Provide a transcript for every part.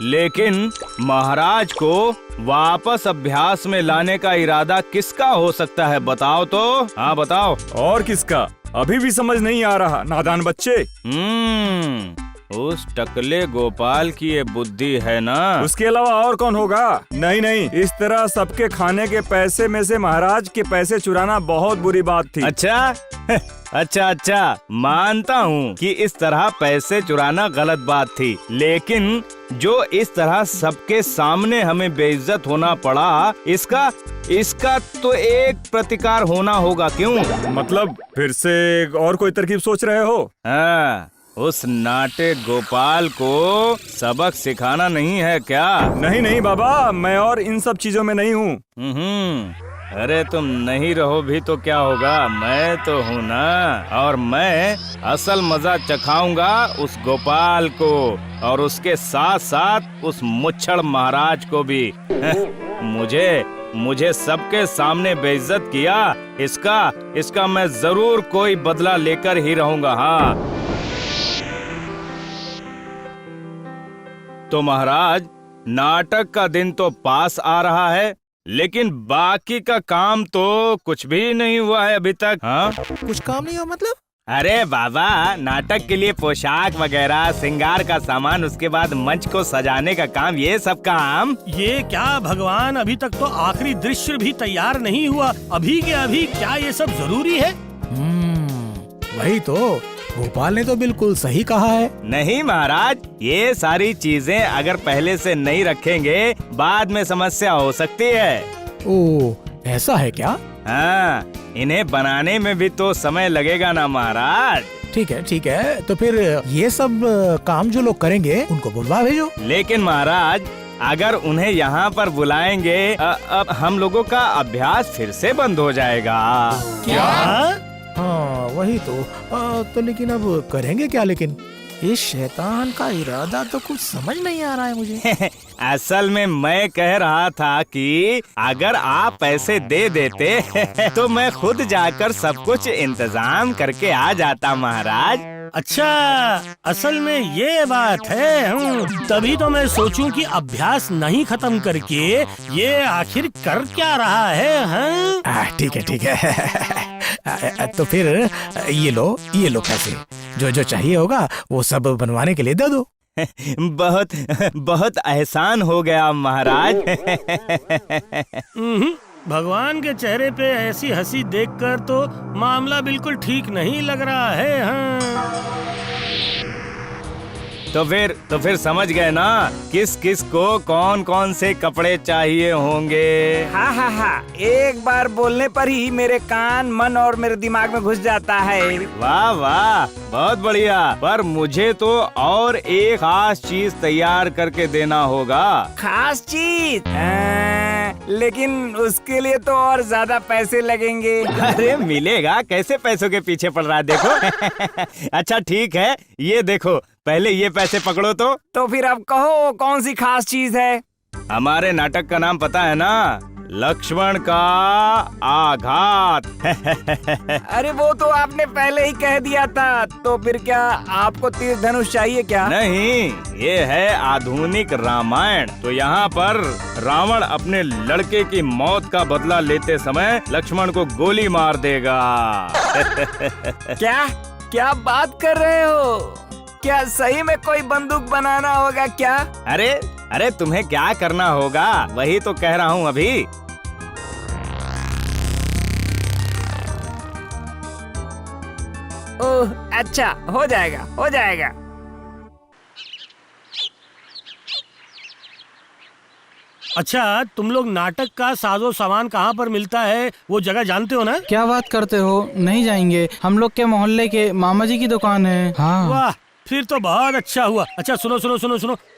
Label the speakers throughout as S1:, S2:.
S1: लेकिन महाराज को वापस अभ्यास में लाने का इरादा किसका हो सकता है, बताओ तो। हाँ बताओ।
S2: और किसका? अभी भी समझ नहीं आ रहा, नादान बच्चे।
S1: उस टकले गोपाल की ये बुद्धि है ना।
S2: उसके अलावा और कौन होगा? नहीं नहीं, इस तरह सबके खाने के पैसे में से महाराज के पैसे चुराना बहुत बुरी बात थी।
S1: अच्छा अच्छा, मानता हूँ कि इस तरह पैसे चुराना गलत बात थी, लेकिन जो इस तरह सबके सामने हमें बेइज्जत होना पड़ा, इसका तो एक प्रतिकार होना होगा। क्यों?
S2: मतलब फिर से और कोई तरकीब सोच रहे हो?
S1: हाँ, उस नाटे गोपाल को सबक सिखाना नहीं है क्या?
S2: नहीं नहीं बाबा, मैं और इन सब चीजों में नहीं हूँ।
S1: अरे तुम नहीं रहो भी तो क्या होगा, मैं तो हूँ ना, और मैं असल मजा चखाऊंगा उस गोपाल को, और उसके साथ साथ उस मुच्छड़ महाराज को भी। मुझे सबके सामने बेइज्जत किया, इसका मैं जरूर कोई बदला लेकर ही रहूंगा। हाँ तो महाराज, नाटक का दिन तो पास आ रहा है, लेकिन बाकी का काम तो कुछ भी नहीं हुआ है अभी तक। हाँ,
S3: कुछ काम नहीं हुआ मतलब?
S1: अरे बाबा, नाटक के लिए पोशाक वगैरह, श्रृंगार का सामान, उसके बाद मंच को सजाने का काम, ये सब काम।
S3: ये क्या भगवान, अभी तक तो आखिरी दृश्य भी तैयार नहीं हुआ, अभी के अभी क्या ये सब जरूरी है? वही तो, गोपाल ने तो बिल्कुल सही कहा है।
S1: नहीं महाराज, ये सारी चीजें अगर पहले से नहीं रखेंगे, बाद में समस्या हो सकती है।
S3: ओह, ऐसा है क्या?
S1: हाँ, इन्हें बनाने में भी तो समय लगेगा ना महाराज।
S3: ठीक है, तो फिर ये सब काम जो लोग करेंगे उनको बुलवा भेजो।
S1: लेकिन महाराज, अगर उन्हें यहाँ पर बुलाएंगे, अब हम लोगों का अभ्यास फिर से बंद हो जाएगा।
S3: क्या? हाँ वही तो लेकिन अब करेंगे क्या? लेकिन इस शैतान का इरादा तो कुछ समझ नहीं आ रहा है मुझे।
S1: असल में मैं कह रहा था कि अगर आप पैसे दे देते तो मैं खुद जाकर सब कुछ इंतजाम करके आ जाता महाराज।
S3: अच्छा, असल में ये बात है। तभी तो मैं सोचूं कि अभ्यास नहीं खत्म करके ये आखिर कर क्या रहा है। हाँ? ठीक है। तो फिर ये लो पैसे, जो चाहिए होगा वो सब बनवाने के लिए दे दो।
S1: बहुत एहसान हो गया महाराज।
S3: भगवान के चेहरे पे ऐसी हंसी देखकर तो मामला बिल्कुल ठीक नहीं लग रहा है। हाँ।
S1: तो फिर समझ गए ना किस किस को कौन कौन से कपड़े चाहिए होंगे।
S4: हाँ, एक बार बोलने पर ही मेरे कान, मन और मेरे दिमाग में घुस जाता है।
S1: वाह वाह, बहुत बढ़िया। पर मुझे तो और एक खास चीज तैयार करके देना होगा।
S4: खास चीज? लेकिन उसके लिए तो और ज्यादा पैसे लगेंगे।
S1: अरे मिलेगा, कैसे पैसों के पीछे पड़ रहा है देखो। अच्छा ठीक है, ये देखो, पहले ये पैसे पकड़ो तो
S4: फिर अब कहो कौन सी खास चीज है?
S1: हमारे नाटक का नाम पता है ना, लक्ष्मण का आघात।
S4: अरे वो तो आपने पहले ही कह दिया था। तो फिर क्या आपको तीर धनुष चाहिए क्या?
S1: नहीं, ये है आधुनिक रामायण। तो यहाँ पर रावण अपने लड़के की मौत का बदला लेते समय लक्ष्मण को गोली मार देगा।
S4: क्या बात कर रहे हो? क्या सही में कोई बंदूक बनाना होगा क्या?
S1: अरे तुम्हें क्या करना होगा, वही तो कह रहा हूँ अभी।
S4: ओह अच्छा, हो जाएगा।
S3: अच्छा, तुम लोग नाटक का साजो सामान कहाँ पर मिलता है वो जगह जानते हो ना?
S5: क्या बात करते हो, नहीं जाएंगे। हम लोग के मोहल्ले के मामा जी की दुकान है। हाँ।
S3: वाह, फिर तो बहुत अच्छा हुआ। अच्छा सुनो,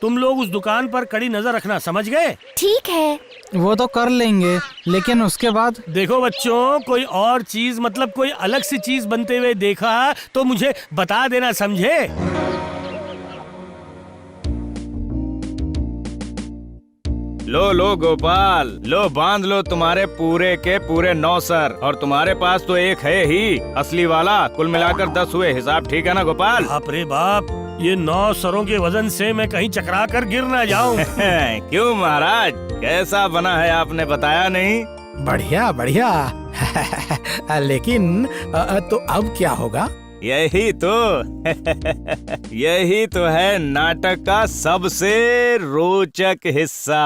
S3: तुम लोग उस दुकान पर कड़ी नजर रखना, समझ गए?
S6: ठीक है।
S5: वो तो कर लेंगे, लेकिन उसके बाद?
S3: देखो बच्चों, कोई और चीज मतलब कोई अलग सी चीज बनते हुए देखा तो मुझे बता देना, समझे?
S1: लो गोपाल, लो बांध लो तुम्हारे पूरे के पूरे 9 सर, और तुम्हारे पास तो एक है ही असली वाला। कुल मिलाकर 10 हुए, हिसाब ठीक है ना गोपाल?
S3: बाप रे बाप, ये 9 सरों के वजन से मैं कहीं चकरा कर गिर ना जाऊं।
S1: क्यों महाराज, कैसा बना है आपने बताया नहीं?
S6: बढ़िया बढ़िया। लेकिन तो अब क्या होगा?
S1: यही तो यही तो है नाटक का सबसे रोचक हिस्सा।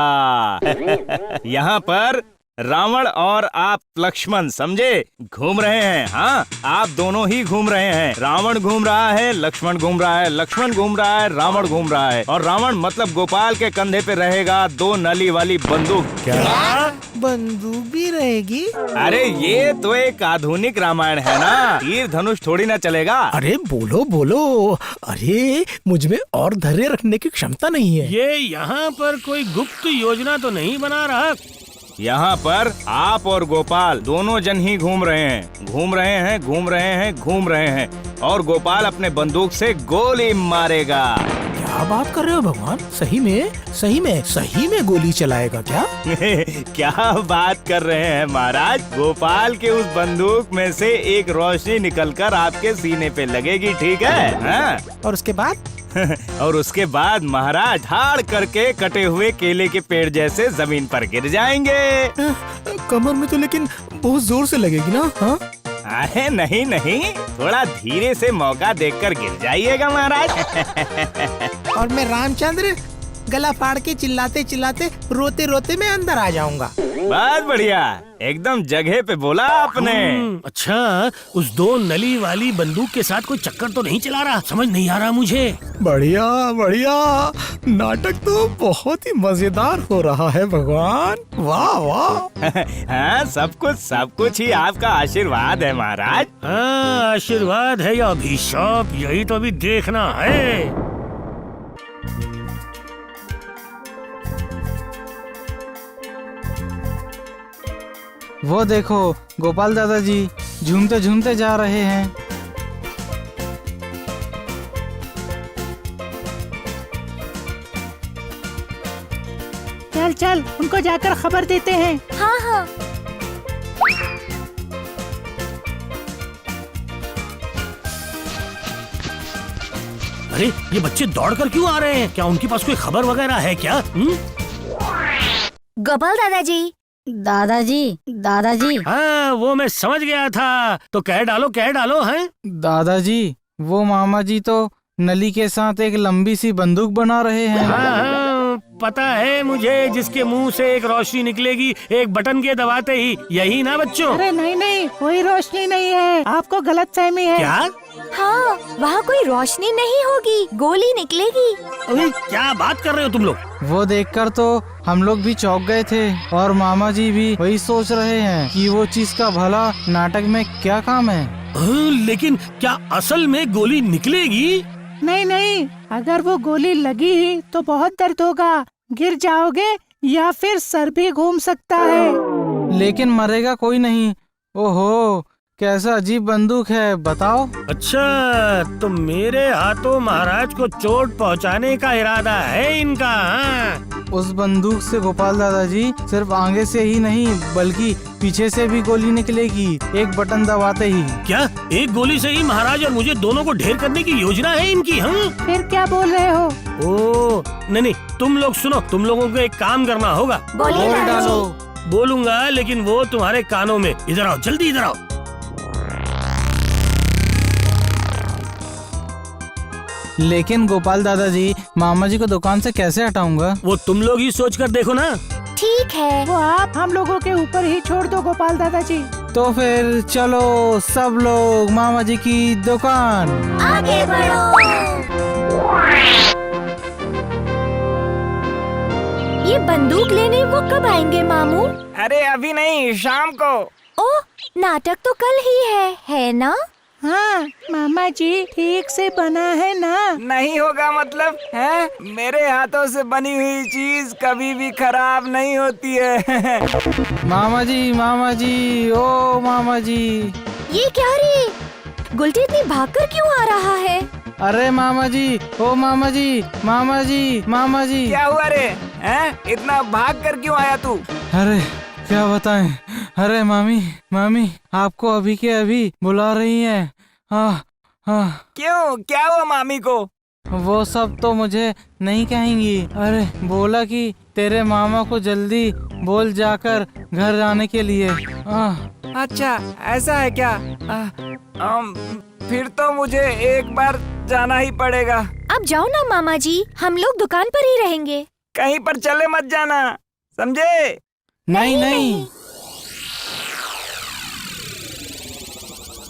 S1: यहाँ पर रावण और आप लक्ष्मण समझे घूम रहे हैं। हाँ, आप दोनों ही घूम रहे हैं। रावण घूम रहा है, लक्ष्मण घूम रहा है, लक्ष्मण घूम रहा है, रावण घूम रहा है। और रावण मतलब गोपाल के कंधे पे रहेगा 2 नली वाली बंदूक।
S3: क्या?
S6: बंदूक भी रहेगी?
S1: अरे ये तो एक आधुनिक रामायण है ना, तीर धनुष थोड़ी ना चलेगा।
S6: अरे बोलो बोलो। अरे मुझ में और धैर्य रखने की क्षमता नहीं है।
S3: ये यहाँ पर कोई गुप्त योजना तो नहीं बना रहा?
S1: यहाँ पर आप और गोपाल दोनों जन ही घूम रहे हैं, घूम रहे हैं, घूम रहे हैं, घूम रहे हैं। और गोपाल अपने बंदूक से गोली मारेगा।
S6: क्या बात कर रहे हो भगवान? सही में गोली चलाएगा क्या?
S1: क्या बात कर रहे हैं महाराज? गोपाल के उस बंदूक में से एक रोशनी निकलकर आपके सीने पे लगेगी, ठीक है? हाँ?
S6: और उसके बाद?
S1: और उसके बाद महाराज हाड़ करके कटे हुए केले के पेड़ जैसे जमीन पर गिर जाएंगे।
S6: कमर में तो लेकिन बहुत जोर से लगेगी ना? हाँ?
S1: अरे नहीं नहीं, थोड़ा धीरे से मौका देखकर गिर जाइएगा महाराज।
S6: और मैं रामचंद्र गला फाड़ के चिल्लाते चिल्लाते रोते रोते मैं अंदर आ जाऊंगा।
S1: बहुत बढ़िया, एकदम जगह पे बोला आपने।
S3: अच्छा, उस 2 नली वाली बंदूक के साथ कोई चक्कर तो नहीं चला रहा? समझ नहीं आ रहा मुझे।
S6: बढ़िया बढ़िया, नाटक तो बहुत ही मजेदार हो रहा है भगवान। वाह वाह।
S1: हाँ, सब कुछ ही आपका आशीर्वाद है महाराज।
S3: हाँ, आशीर्वाद है या अभिशाप, यही तो अभी देखना है।
S5: वो देखो गोपाल दादाजी झूमते झूमते जा रहे हैं।
S7: चल चल उनको जाकर खबर देते हैं।
S8: हाँ हाँ।
S3: अरे ये बच्चे दौड़कर क्यों आ रहे हैं? क्या उनके पास कोई खबर वगैरह है क्या?
S8: गोपाल दादाजी। दादाजी।
S3: हाँ, वो मैं समझ गया था। तो कह डालो हैं।
S5: दादाजी, वो मामा जी तो नली के साथ एक लंबी सी बंदूक बना रहे हैं।
S3: हाँ, पता है मुझे, जिसके मुंह से एक रोशनी निकलेगी एक बटन के दबाते ही, यही ना बच्चों?
S7: अरे नहीं, कोई रोशनी नहीं है, आपको गलतफहमी है।
S3: क्या?
S8: हाँ, वहाँ कोई रोशनी नहीं होगी, गोली निकलेगी।
S3: अरे क्या बात कर रहे हो तुम लोग?
S5: वो देखकर तो हम लोग भी चौंक गए थे और मामा जी भी वही सोच रहे हैं कि वो चीज का भला नाटक में क्या काम है।
S3: लेकिन क्या असल में गोली निकलेगी?
S7: नहीं, अगर वो गोली लगी ही तो बहुत दर्द होगा, गिर जाओगे या फिर सर भी घूम सकता है।
S5: लेकिन मरेगा कोई नहीं। ओहो, कैसा अजीब बंदूक है, बताओ।
S3: अच्छा, तो मेरे हाथों महाराज को चोट पहुंचाने का इरादा है इनका? हाँ?
S5: उस बंदूक से गोपाल दादाजी सिर्फ आगे से ही नहीं बल्कि पीछे से भी गोली निकलेगी, एक बटन दबाते ही।
S3: क्या एक गोली से ही महाराज और मुझे दोनों को ढेर करने की योजना है इनकी? हम
S7: फिर क्या बोल रहे हो?
S3: ओ नहीं, तुम लोग सुनो, तुम लोगों को एक काम करना होगा।
S8: बोल
S5: डालो।
S3: बोलूंगा लेकिन वो तुम्हारे कानों में। इधर आओ, जल्दी इधर आओ।
S5: लेकिन गोपाल दादाजी, मामा जी को दुकान से कैसे हटाऊंगा?
S3: वो तुम लोग ही सोच कर देखो ना।
S8: ठीक है,
S7: वो आप हम लोगों के ऊपर ही छोड़ दो गोपाल दादाजी।
S5: तो फिर चलो सब लोग मामा जी की दुकान।
S8: आगे बढ़ो। ये बंदूक लेने वो कब आएंगे मामू?
S4: अरे अभी नहीं, शाम को।
S8: ओह, नाटक तो कल ही है ना?
S7: हाँ मामा जी, ठीक से बना है ना?
S4: नहीं होगा मतलब है? मेरे हाथों से बनी हुई चीज कभी भी खराब नहीं होती है।
S5: मामा जी, ओ मामा जी।
S8: ये क्या रे? गुलटी इतनी भागकर क्यों आ रहा है?
S5: अरे मामा जी, ओ मामा जी, मामा जी, मामा जी।
S4: क्या हुआ रे? हैं? इतना भाग कर क्यों आया तू?
S5: अरे क्या बताएं। अरे मामी आपको अभी के अभी बुला रही हैं। हाँ।
S4: क्यों, क्या हुआ मामी को?
S5: वो सब तो मुझे नहीं कहेंगी। अरे बोला कि तेरे मामा को जल्दी बोल जाकर घर जाने के लिए।
S4: अच्छा ऐसा है क्या? फिर तो मुझे एक बार जाना ही पड़ेगा।
S8: अब जाओ ना मामा जी, हम लोग दुकान पर ही रहेंगे।
S4: कहीं पर चले मत जाना, समझे?
S5: नहीं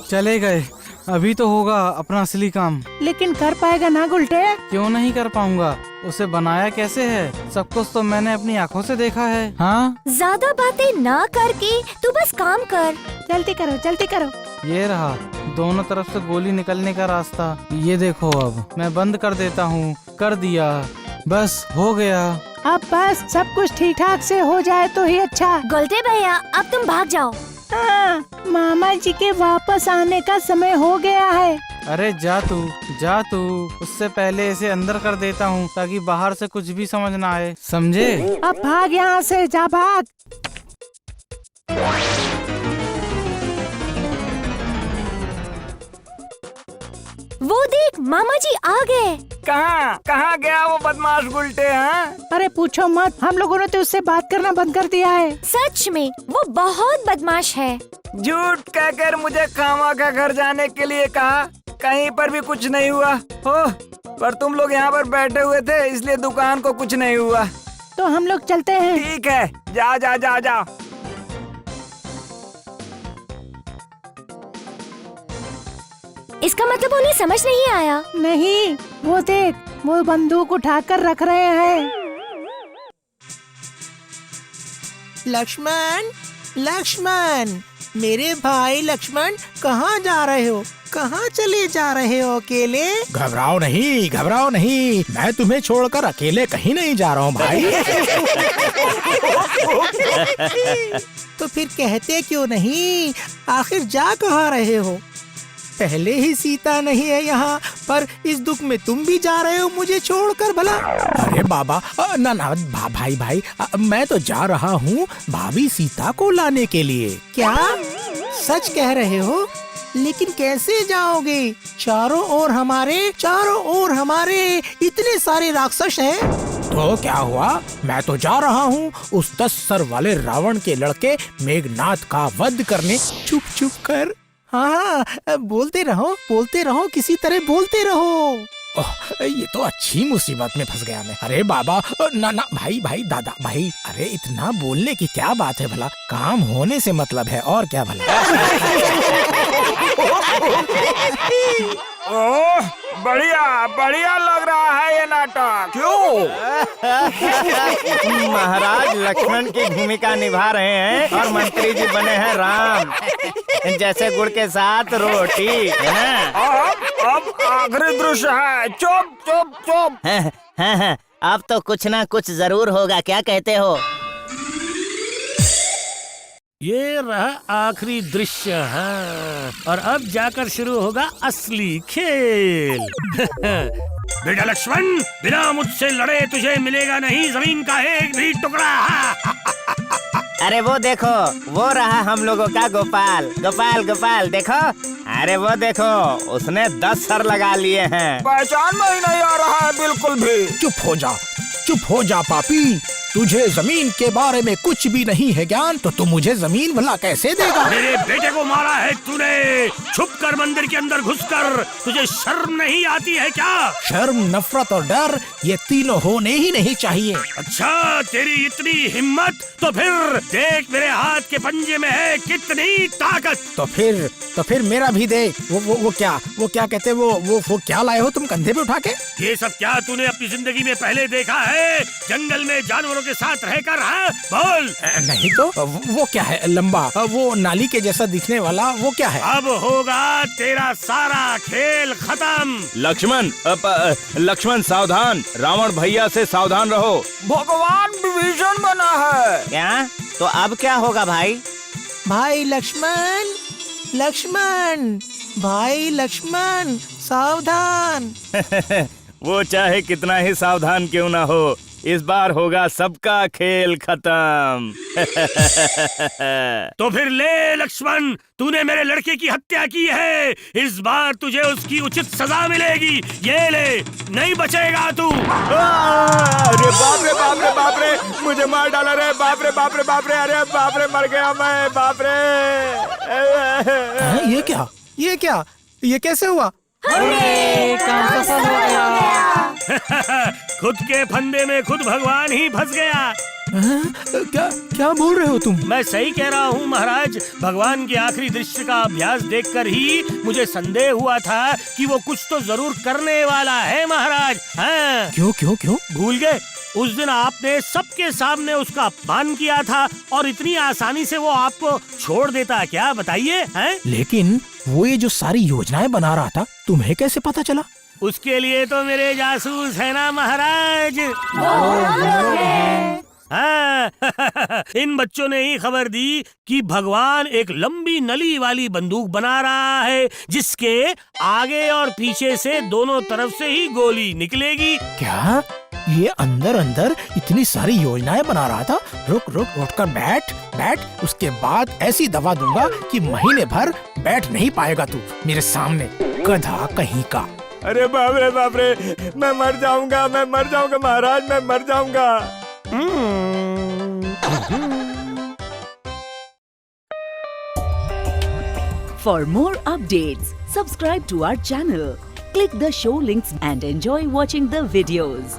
S5: चले गए। अभी तो होगा अपना असली काम।
S7: लेकिन कर पाएगा ना गुलटे?
S5: क्यों नहीं कर पाऊंगा? उसे बनाया कैसे है सब कुछ तो मैंने अपनी आंखों से देखा है। हाँ
S8: ज्यादा बातें ना करके तू बस काम कर।
S7: जल्दी करो जल्दी करो।
S5: ये रहा दोनों तरफ से गोली निकलने का रास्ता। ये देखो अब मैं बंद कर देता हूँ। कर दिया, बस हो गया।
S7: अब बस सब कुछ ठीक ठाक से हो जाए तो ही अच्छा।
S8: गोल्टे भैया अब तुम भाग जाओ।
S7: हाँ, मामा जी के वापस आने का समय हो गया है।
S5: अरे जा तू। उससे पहले इसे अंदर कर देता हूँ ताकि बाहर से कुछ भी समझ ना आए, समझे?
S7: अब भाग यहाँ से, जा भाग।
S8: वो देख मामा जी आ गए।
S4: कहाँ गया वो बदमाश गुलटे? हाँ
S7: अरे पूछो मत, हम लोगों ने तो उससे बात करना बंद कर दिया है।
S8: सच में वो बहुत बदमाश है।
S4: झूठ कहकर मुझे खामा का घर जाने के लिए कहा। कहीं पर भी कुछ नहीं हुआ हो, पर तुम लोग यहाँ पर बैठे हुए थे इसलिए दुकान को कुछ नहीं हुआ।
S7: तो हम लोग चलते हैं।
S4: ठीक है, जा।
S8: इसका मतलब उन्हें समझ नहीं आया।
S7: नहीं, वो देख, वो बंदूक उठाकर रख रहे हैं।
S9: लक्ष्मण, मेरे भाई लक्ष्मण, कहाँ जा रहे हो? कहाँ चले जा रहे हो अकेले?
S6: घबराओ नहीं, मैं तुम्हें छोड़कर अकेले कहीं नहीं जा रहा हूँ भाई।
S9: तो फिर कहते क्यों नहीं? आखिर जा कहाँ रहे हो? पहले ही सीता नहीं है यहाँ, पर इस दुख में तुम भी जा रहे हो मुझे छोड़कर भला?
S6: अरे बाबा ना भाई मैं तो जा रहा हूँ भाभी सीता को लाने के लिए।
S9: क्या सच कह रहे हो? लेकिन कैसे जाओगे? चारों ओर हमारे इतने सारे राक्षस हैं।
S6: तो क्या हुआ, मैं तो जा रहा हूँ उस 10 सर वाले रावण के लड़के मेघनाथ का वध करने।
S9: चुप कर। हाँ, बोलते रहो, किसी तरह बोलते रहो।
S6: ये तो अच्छी मुसीबत में फंस गया मैं। अरे बाबा ना भाई दादा भाई, अरे इतना बोलने की क्या बात है भला? काम होने से मतलब है और क्या भला।
S4: ओह बढ़िया लग रहा है ये नाटक। क्यों?
S1: महाराज लक्ष्मण की भूमिका निभा रहे हैं और मंत्री जी बने हैं राम, जैसे गुड़ के साथ रोटी, है ना?
S4: अब आखिरी दृश्य है। चुप।
S10: हाँ, अब तो कुछ ना कुछ जरूर होगा, क्या कहते हो?
S3: ये रहा आखिरी दृश्य। हाँ, और अब जाकर शुरू होगा असली खेल। बेटा लक्ष्मण, बिना मुझसे लड़े तुझे मिलेगा नहीं जमीन का एक भी टुकड़ा।
S10: अरे वो देखो, वो रहा हम लोगों का गोपाल देखो। अरे वो देखो, उसने 10 सर लगा लिए हैं।
S4: पहचान में ही नहीं आ रहा है बिल्कुल भी।
S6: चुप हो जा पापी, तुझे जमीन के बारे में कुछ भी नहीं है ज्ञान, तो तू मुझे जमीन भला कैसे देगा?
S3: मेरे बेटे को मारा है तूने, छुपकर मंदिर के अंदर घुसकर। तुझे शर्म नहीं आती है क्या?
S6: शर्म, नफरत और डर, ये तीनों होने ही नहीं चाहिए।
S3: अच्छा, तेरी इतनी हिम्मत, तो फिर देख मेरे हाथ के पंजे में है कितनी ताकत।
S6: तो फिर मेरा भी देख। वो क्या कहते, वो क्या लाए हो तुम कंधे पे उठा के?
S3: ये सब क्या तूने अपनी जिंदगी में पहले देखा है? जंगल में जानवरों के साथ रहकर? हाँ बोल।
S6: नहीं तो वो क्या है लंबा, वो नाली के जैसा दिखने वाला, वो क्या है?
S3: अब होगा तेरा सारा खेल खत्म।
S1: लक्ष्मण सावधान, रावण भैया से सावधान रहो।
S4: भगवान विभीषण बना है
S10: क्या? तो अब क्या होगा भाई?
S9: भाई लक्ष्मण, सावधान।
S1: वो चाहे कितना ही सावधान क्यों ना हो, इस बार होगा सबका खेल खत्म।
S3: तो फिर ले लक्ष्मण, तूने मेरे लड़के की हत्या की है, इस बार तुझे उसकी उचित सजा मिलेगी। ये ले, नहीं बचेगा तू।
S2: अरे बाप रे बाप रे बाप रे, मुझे मार डाला रे, बाप रे बाप रे बाप रे, अरे बाप रे मर गया मैं, बाप रे।
S9: ये क्या, ये क्या, ये कैसे हुआ?
S5: काम सफल हो गया।
S3: खुद के फंदे में खुद भगवान ही फंस गया।
S9: क्या क्या बोल रहे हो तुम?
S3: मैं सही कह रहा हूँ महाराज, भगवान के आखिरी दृश्य का अभ्यास देखकर ही मुझे संदेह हुआ था कि वो कुछ तो जरूर करने वाला है महाराज। हाँ।
S9: क्यों क्यों क्यों?
S3: भूल गए? उस दिन आपने सबके सामने उसका अपमान किया था और इतनी आसानी से वो आपको छोड़ देता क्या, बताइए? हैं?
S9: लेकिन वो ये जो सारी योजनाएं बना रहा था, तुम्हें कैसे पता चला?
S3: उसके लिए तो मेरे जासूस है ना महाराज। हाँ। इन बच्चों ने ही खबर दी कि भगवान एक लंबी नली वाली बंदूक बना रहा है, जिसके आगे और पीछे से दोनों तरफ से ही गोली निकलेगी।
S9: क्या ये अंदर अंदर इतनी सारी योजनाएं बना रहा था? रुक रुक, उठकर बैठ बैठ, उसके बाद ऐसी दवा दूंगा कि महीने भर बैठ नहीं पाएगा तू मेरे सामने, गधा कहीं का।
S2: अरे बाप रे, मैं मर जाऊंगा, मैं मर जाऊंगा महाराज, मैं मर जाऊंगा।
S11: For more updates, subscribe to our channel, click the show links and enjoy watching the videos.